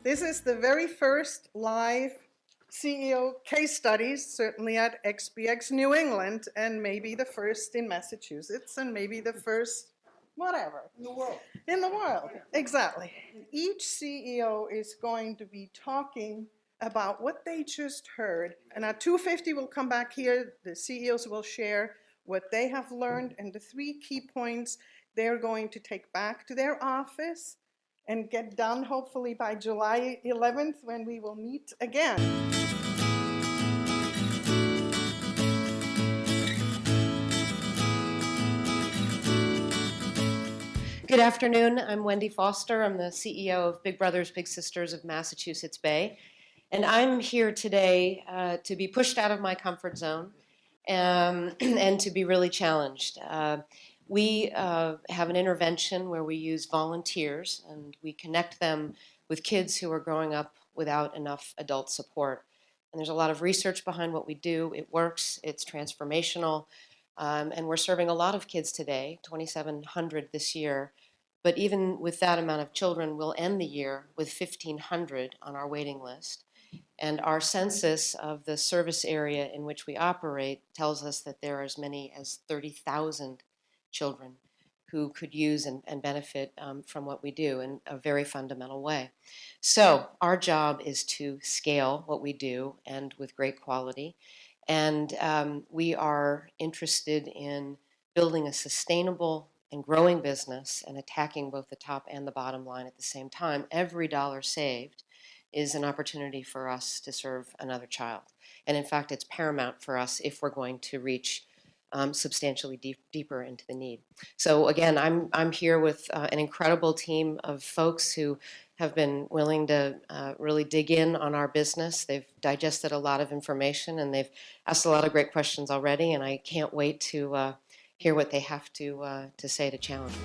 This is the very first live CEO case studies, certainly at XPX New England, and maybe the first in Massachusetts, and maybe the first, whatever. In the world. In the world, exactly. Each CEO is going to be talking about what they just heard. And at 2:50, we'll come back here. The CEOs will share what they have learned and the 3 key points they're going to take back to their office and get done hopefully by July 11th when we will meet again. Good afternoon. I'm Wendy Foster. I'm the CEO of Big Brothers Big Sisters of Massachusetts Bay. And I'm here today to be pushed out of my comfort zone and to be really challenged. We have an intervention where we use volunteers and we connect them with kids who are growing up without enough adult support. And there's a lot of research behind what we do. It works, it's transformational, and we're serving a lot of kids today, 2,700 this year. But even with that amount of children, we'll end the year with 1,500 on our waiting list. And our census of the service area in which we operate tells us that there are as many as 30,000 children who could use and benefit from what we do in a very fundamental way. So our job is to scale what we do and with great quality. And we are interested in building a sustainable and growing business and attacking both the top and the bottom line at the same time. Every dollar saved is an opportunity for us to serve another child. And in fact, it's paramount for us if we're going to reach substantially deeper into the need. So again, I'm here with an incredible team of folks who have been willing to really dig in on our business. They've digested a lot of information and they've asked a lot of great questions already, and I can't wait to hear what they have to say to challenge me.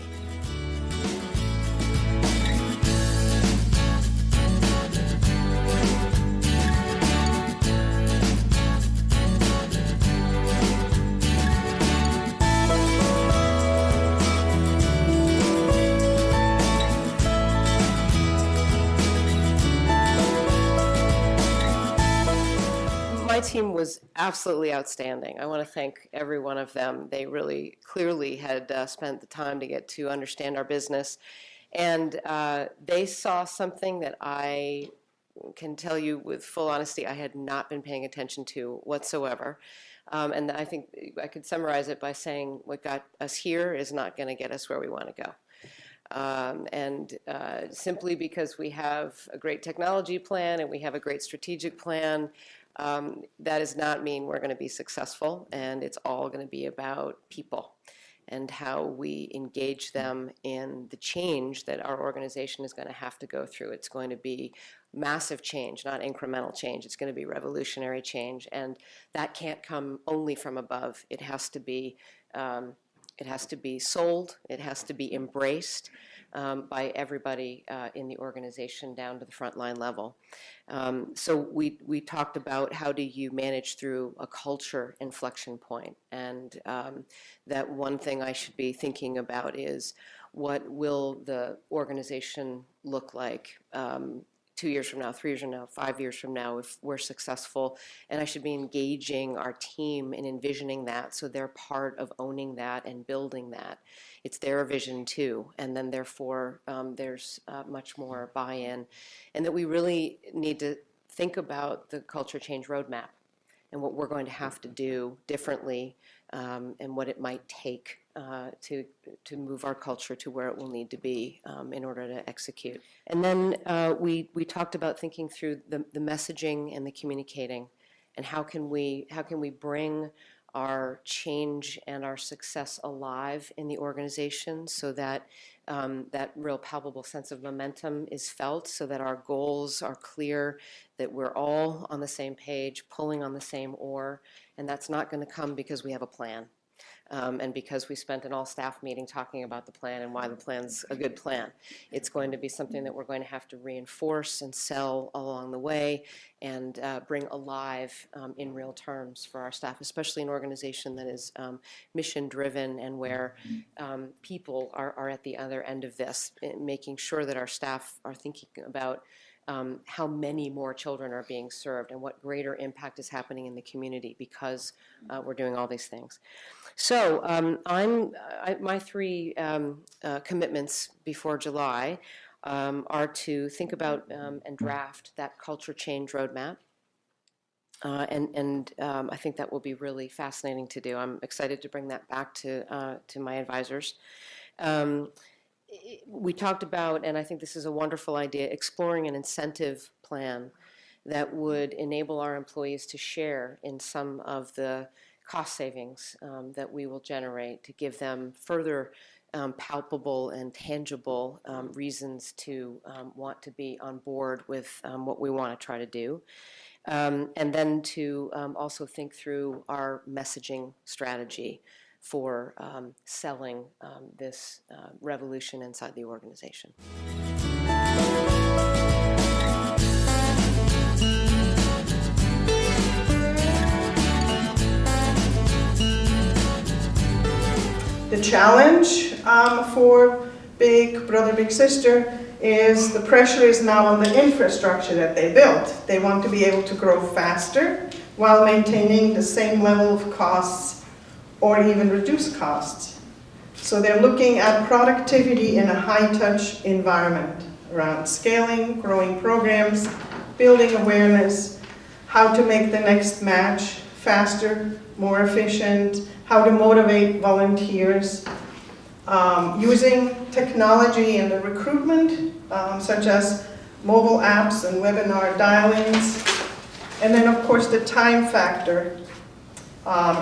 My team was absolutely outstanding. I want to thank every one of them. They really clearly had spent the time to get to understand our business. And they saw something that I can tell you with full honesty I had not been paying attention to whatsoever. And I think I could summarize it by saying what got us here is not going to get us where we want to go. Simply because we have a great technology plan and we have a great strategic plan, that does not mean we're going to be successful, and it's all going to be about people and how we engage them in the change that our organization is going to have to go through. It's going to be massive change, not incremental change. It's going to be revolutionary change, and that can't come only from above. It has to be sold. It has to be embraced by everybody in the organization down to the frontline level. So we talked about how do you manage through a culture inflection point, and that one thing I should be thinking about is what will the organization look like 2 years from now, 3 years from now, 5 years from now if we're successful, and I should be engaging our team in envisioning that so they're part of owning that and building that. It's their vision too, and then therefore there's much more buy-in, and that we really need to think about the culture change roadmap and what we're going to have to do differently and what it might take to move our culture to where it will need to be in order to execute. And then we talked about thinking through the messaging and the communicating, and how can we bring our change and our success alive in the organization so that that real palpable sense of momentum is felt, so that our goals are clear, that we're all on the same page, pulling on the same oar, and that's not going to come because we have a plan. And because we spent an all-staff meeting talking about the plan and why the plan's a good plan. It's going to be something that we're going to have to reinforce and sell along the way and bring alive in real terms for our staff, especially an organization that is mission-driven and where people are at the other end of this, making sure that our staff are thinking about how many more children are being served and what greater impact is happening in the community because we're doing all these things. So my three commitments before July are to think about and draft that culture change roadmap. I think that will be really fascinating to do. I'm excited to bring that back to my advisors. We talked about, and I think this is a wonderful idea, exploring an incentive plan that would enable our employees to share in some of the cost savings that we will generate, to give them further palpable and tangible reasons to want to be on board with what we want to try to do. And then to also think through our messaging strategy for selling this revolution inside the organization. The challenge for Big Brother, Big Sister is the pressure is now on the infrastructure that they built. They want to be able to grow faster while maintaining the same level of costs or even reduce costs. So they're looking at productivity in a high-touch environment around scaling, growing programs, building awareness, how to make the next match faster, more efficient, how to motivate volunteers, using technology in the recruitment, such as mobile apps and webinar dial-ins, and then of course the time factor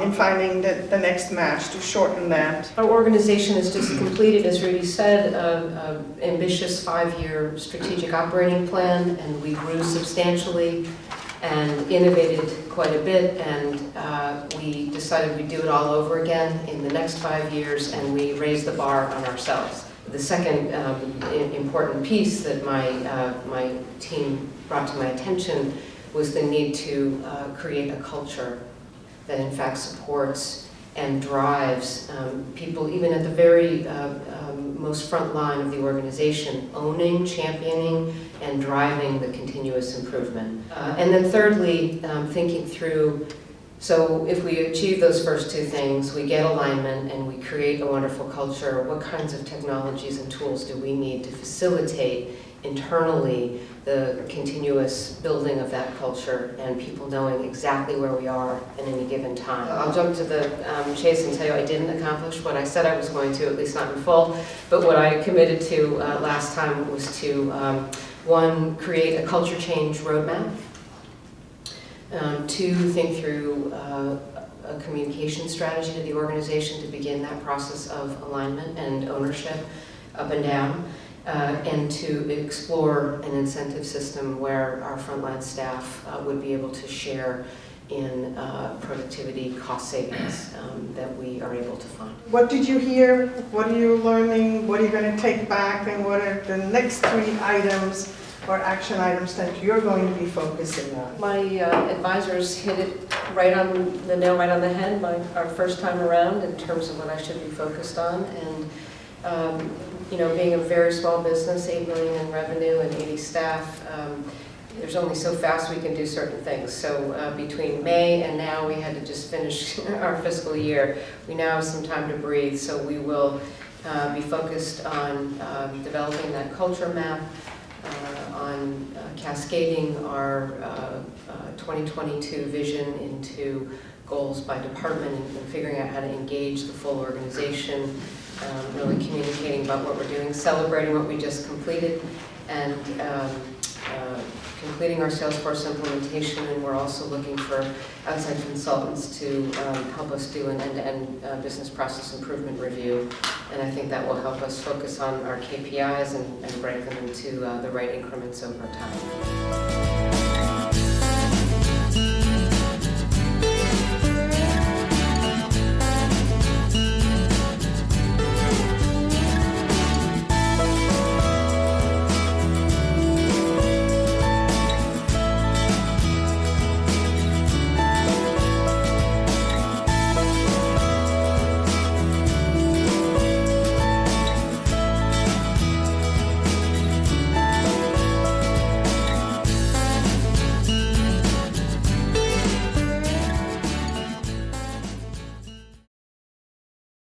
in finding the next match to shorten that. Our organization has just completed, as Rudi said, an ambitious 5-year strategic operating plan, and we grew substantially and innovated quite a bit, and we decided we'd do it all over again in the next 5 years, and we raised the bar on ourselves. The second important piece that my team brought to my attention was the need to create a culture that in fact supports and drives people, even at the very most front line of the organization, owning, championing, and driving the continuous improvement. And then thirdly, thinking through, so if we achieve those first two things, we get alignment and we create a wonderful culture, what kinds of technologies and tools do we need to facilitate internally the continuous building of that culture and people knowing exactly where we are at any given time. I'll jump to the chase and tell you I didn't accomplish what I said I was going to, at least not in full, but what I committed to last time was to, one, create a culture change roadmap, two, think through a communication strategy to the organization to begin that process of alignment and ownership up and down, and to explore an incentive system where our frontline staff would be able to share in productivity cost savings that we are able to find. What did you hear? What are you learning? What are you going to take back? And what are the next 3 items or action items that you're going to be focusing on? My advisors hit it right on the nail, right on the head our first time around in terms of what I should be focused on. And you know, being a very small business, 8 million in revenue and 80 staff, there's only so fast we can do certain things. So between May and now, we had to just finish our fiscal year. We now have some time to breathe, so we will be focused on developing that culture map, on cascading our 2022 vision into goals by department and figuring out how to engage the full organization, really communicating about what we're doing, celebrating what we just completed, and completing our Salesforce implementation. And we're also looking for outside consultants to help us do an end-to-end business process improvement review. And I think that will help us focus on our KPIs and break them into the right increments over time.